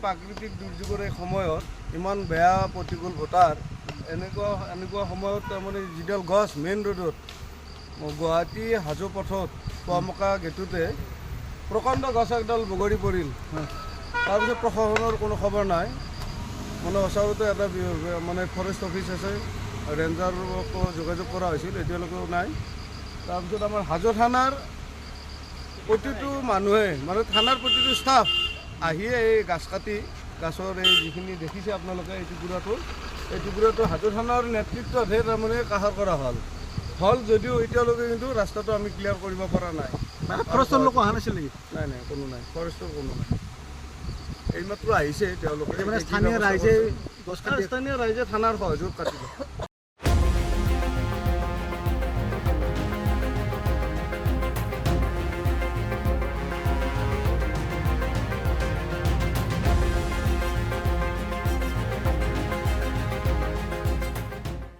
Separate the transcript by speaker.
Speaker 1: প্ৰাকৃতিক দুৰ্যোগৰ এই সময়ত ইমান বেয়া প্ৰতিকূল বতৰ এনেকুৱা সময়ত তাৰমানে যিডাল গছ মেইন ৰোডত গুৱাহাটী হাজো পথত পোৱামক্কা গেটতে প্ৰকাণ্ড গছ একডাল বগৰি পৰিল। তাৰপিছত প্ৰশাসনৰ কোনো খবৰ নাই। মানে ওচৰতে এটা মানে ফৰেষ্ট অফিচ আছে, ৰেঞ্জাৰকো যোগাযোগ কৰা হৈছিল, এতিয়ালৈকেও নাই। তাৰপিছত আমাৰ হাজো থানাৰ প্ৰতিটো মানুহে মানে থানাৰ প্ৰতিটো ষ্টাফ আহিয়ে এই গাছ কাটি গাছৰ এই যিখিনি দেখিছে আপোনালোকে এই টুকুৰাটো হাজো থানাৰ নেতৃত্বতহে তাৰমানে কাষৰ কৰা হ'ল যদিও এতিয়ালৈকে কিন্তু ৰাস্তাটো আমি ক্লিয়াৰ কৰিব পৰা নাই।
Speaker 2: মানে ফৰেষ্টৰ লোক অহা নাছিল নেকি?
Speaker 1: নাই, কোনো নাই, ফৰেষ্টৰ কোনো নাই। এইমাত্ৰ আহিছে তেওঁলোকে।
Speaker 2: মানে স্থানীয় ৰাইজে
Speaker 1: থানাৰ সহযোগ কাটিলে।